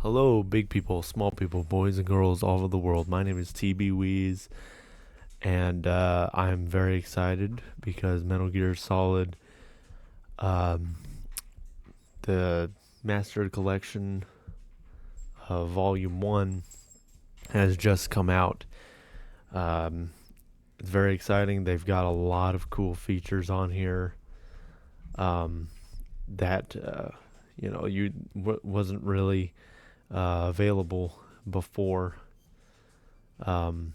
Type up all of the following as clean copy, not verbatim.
Hello, big people, small people, boys and girls all over the world. My name is TB Weeze, and I'm very excited because Metal Gear Solid, um, the Mastered Collection Volume 1, has just come out. Um, it's very exciting. They've got a lot of cool features on here um, that, wasn't really available before. Um,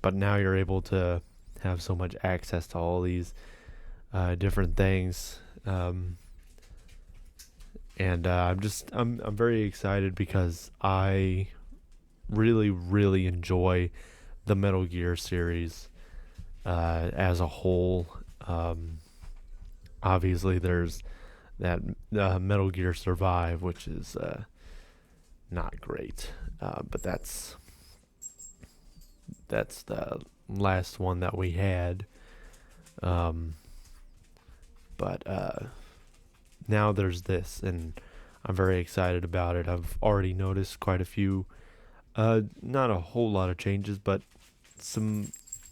but now you're able to have so much access to all these different things. And I'm very excited because I really enjoy the Metal Gear series as a whole. Um, Obviously, there's that Metal Gear Survive, which is not great, but that's the last one that we had. Um, but now there's this, and I'm very excited about it. I've already noticed quite a few, not a whole lot of changes, but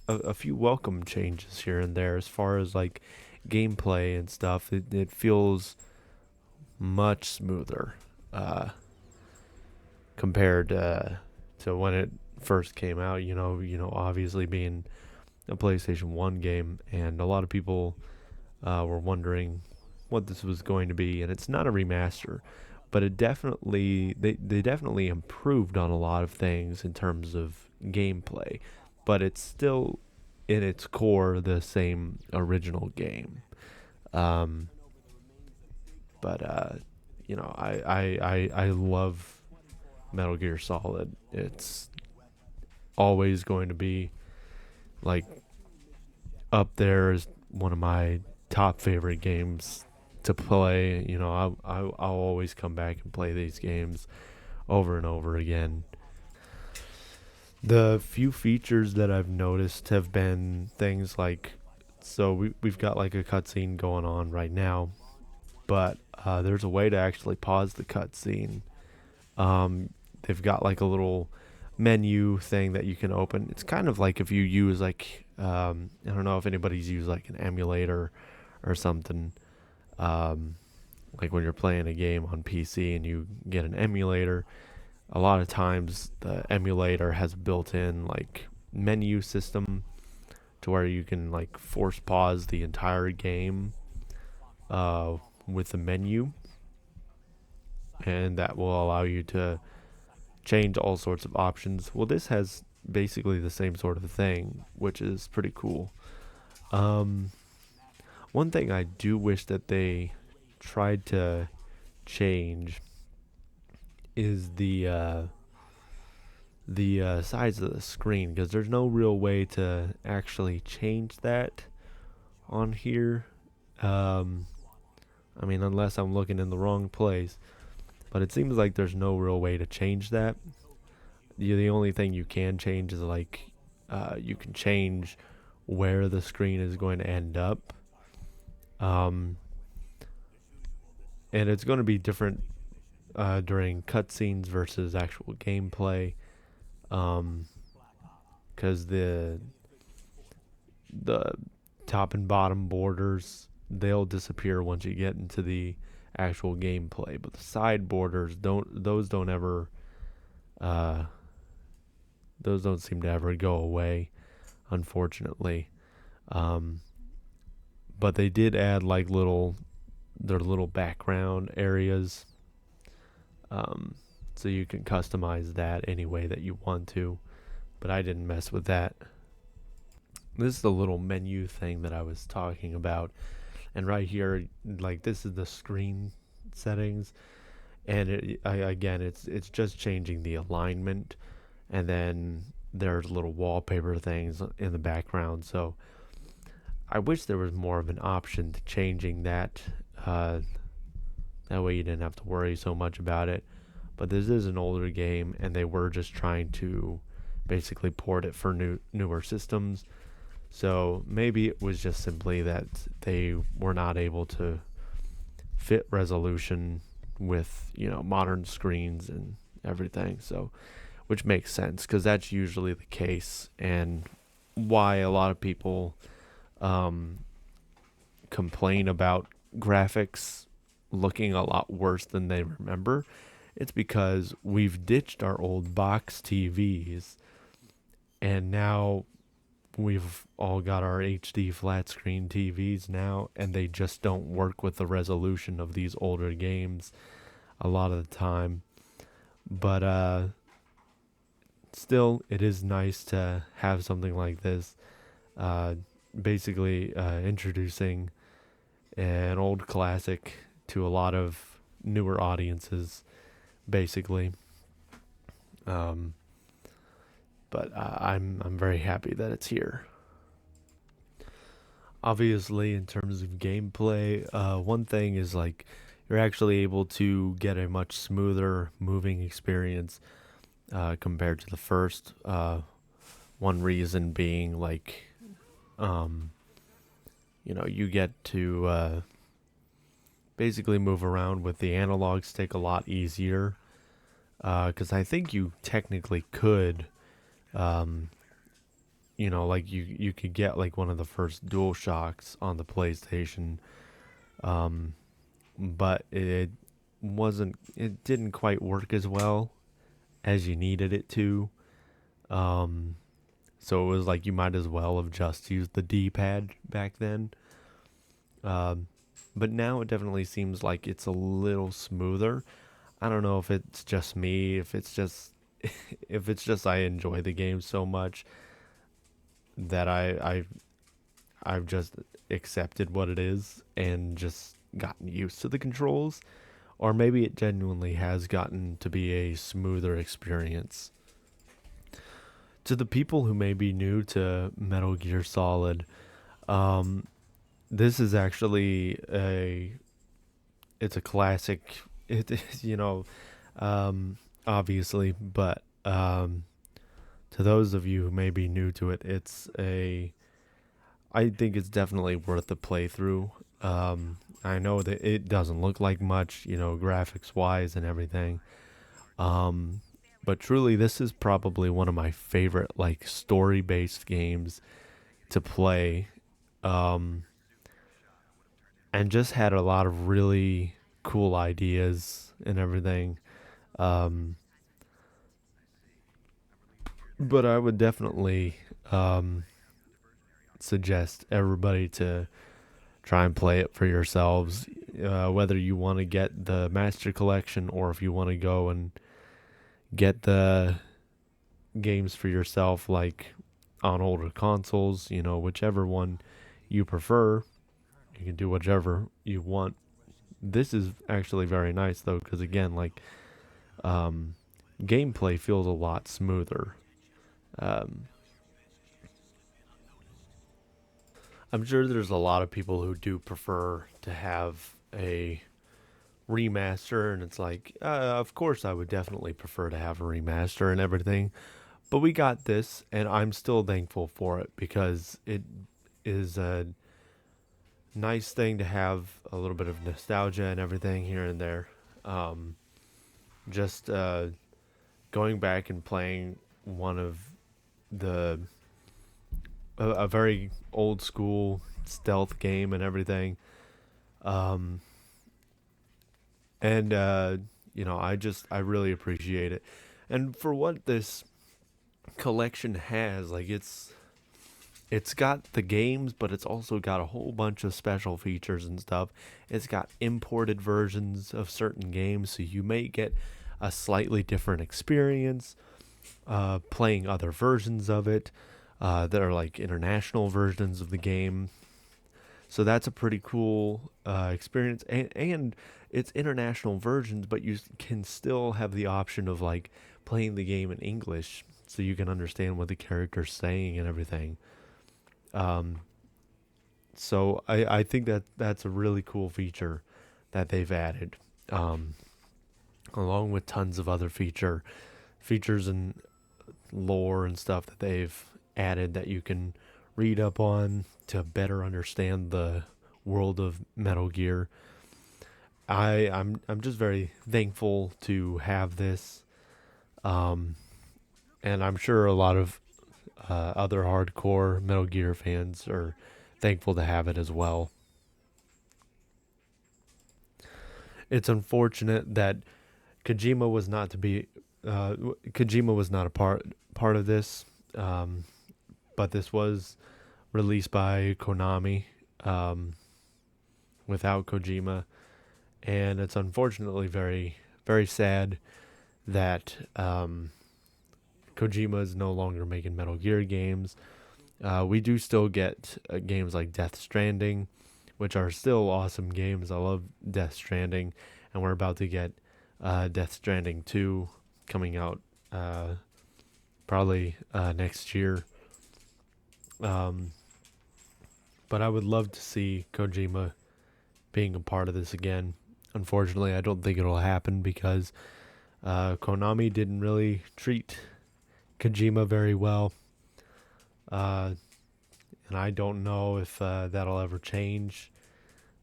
a few welcome changes here and there as far as like gameplay and stuff. It feels much smoother compared to when it first came out. Obviously being a PlayStation 1 game, and a lot of people were wondering what this was going to be, and it's not a remaster, but they definitely improved on a lot of things in terms of gameplay, but it's still in its core the same original game. Um, but I love Metal Gear Solid. It's always going to be like up there as one of my top favorite games to play. I'll always come back and play these games over and over again. The few features that I've noticed have been things like, so we've got like a cutscene going on right now, but there's a way to actually pause the cutscene. They've got like a little menu thing that you can open. It's kind of like if you use like I don't know if anybody's used like an emulator or something. Um, like when you're playing a game on PC and you get an emulator, a lot of times the emulator has built-in like menu system to where you can like force pause the entire game uh, with the menu, and that will allow you to change all sorts of options. Well, this has basically the same sort of thing, which is pretty cool. Um, One thing I do wish that they tried to change is the size of the screen, because there's no real way to actually change that on here. Um, I mean, unless I'm looking in the wrong place, but it seems like there's no real way to change that. The only thing you can change is like you can change where the screen is going to end up. Um, and it's going to be different during cutscenes versus actual gameplay, because the top and bottom borders, they'll disappear once you get into the actual gameplay, but the side borders don't ever uh, those don't seem to ever go away, unfortunately. Um, but they did add like their little background areas, um, so you can customize that any way that you want to. But I didn't mess with that. This is the little menu thing that I was talking about, and right here, like this is the screen settings, and again, it's just changing the alignment, and then there's little wallpaper things in the background. So I wish there was more of an option to changing that. That way you didn't have to worry so much about it. But this is an older game, and they were just trying to basically port it for newer systems. So maybe it was just simply that they were not able to fit resolution with modern screens everything. So, which makes sense because that's usually the case, and why a lot of people um, complain about graphics looking a lot worse than they remember. It's because we've ditched our old box TVs, and now we've all got our HD flat screen TVs now, and they just don't work with the resolution of these older games a lot of the time. But still, it is nice to have something like this. Uh, Basically, introducing an old classic to a lot of newer audiences, basically. Um, but I'm very happy that it's here. Obviously, in terms of gameplay, one thing is like you're actually able to get a much smoother moving experience compared to the first. One reason being like, um, you get to basically move around with the analog stick a lot easier. Because I think you technically could, um, like you could get like one of the first Dual Shocks on the PlayStation, um, but it didn't quite work as well as you needed it to. Um, so it was like you might as well have just used the D-pad back then. Um, but now it definitely seems like it's a little smoother. I don't know if it's just me, if it's just if it's just I enjoy the game so much that I've just accepted what it is and just gotten used to the controls, or maybe it genuinely has gotten to be a smoother experience. To the people who may be new to Metal Gear Solid, um, this is actually it's a classic. It is, obviously, but to those of you who may be new to it, I think it's definitely worth the playthrough. I know that it doesn't look like much, graphics wise and everything. Um, but truly, this is probably one of my favorite, like, story based games to play. Um, and just had a lot of really cool ideas and everything. Um, but I would definitely um, suggest everybody to try and play it for yourselves, whether you want to get the Master Collection or if you want to go and get the games for yourself, like on older consoles, whichever one you prefer. You can do whichever you want. This is actually very nice though, because again, like um, gameplay feels a lot smoother. Um, I'm sure there's a lot of people who do prefer to have a remaster, and it's like, of course, I would definitely prefer to have a remaster and everything. But we got this, and I'm still thankful for it because it is a nice thing to have a little bit of nostalgia and everything here and there. Um, just going back and playing one of the a very old school stealth game and everything. Um, and I really appreciate it. And for what this collection has, like it's got the games, but it's also got a whole bunch of special features and stuff. It's got imported versions of certain games, so you may get a slightly different experience playing other versions of it that are like international versions of the game. So that's a pretty cool experience, and it's international versions, but you can still have the option of like playing the game in English, so you can understand what the character's saying and everything. Um, so I think that that's a really cool feature that they've added, um, along with tons of other features and lore and stuff that they've added that you can read up on to better understand the world of Metal Gear. I'm just very thankful to have this. Um, and I'm sure a lot of other hardcore Metal Gear fans are thankful to have it as well. It's unfortunate that Kojima was not to be Kojima was not a part of this, um, but this was released by Konami um, without Kojima, and it's unfortunately very sad that Kojima is no longer making Metal Gear games. We do still get games like Death Stranding, which are still awesome games. I love Death Stranding, and we're about to get Death Stranding 2 coming out probably next year. Um, but I would love to see Kojima being a part of this again. Unfortunately, I don't think it'll happen because Konami didn't really treat Kojima very well. Uh, and I don't know if that'll ever change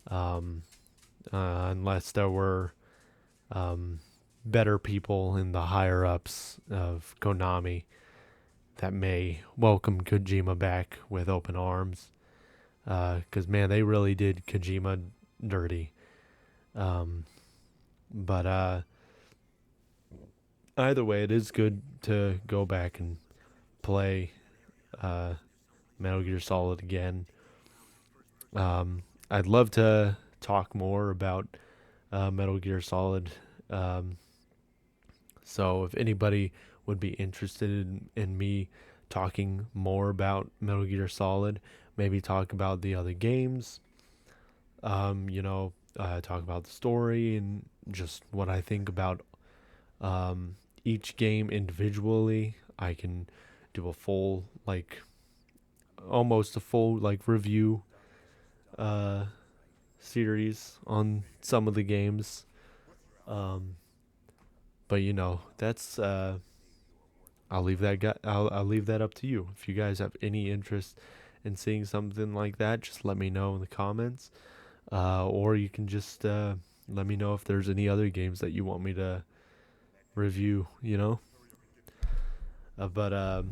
um, unless there were um, better people in the higher ups of Konami that may welcome Kojima back with open arms. Because, man, they really did Kojima dirty. Um, but either way, it is good to go back and play uh, Metal Gear Solid again. I'd love to talk more about Metal Gear Solid. Um, so if anybody would be interested in me talking more about Metal Gear Solid, maybe talk about the other games, talk about the story and just what I think about each game individually. I can do a full, almost a full, review uh, series on some of the games. Um, but that's I'll leave that I'll leave that up to you. If you guys have any interest in seeing something like that, just let me know in the comments. Or you can just let me know if there's any other games that you want me to review. But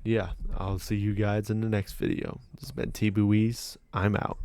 yeah, I'll see you guys in the next video. This has been T Buies. I'm out.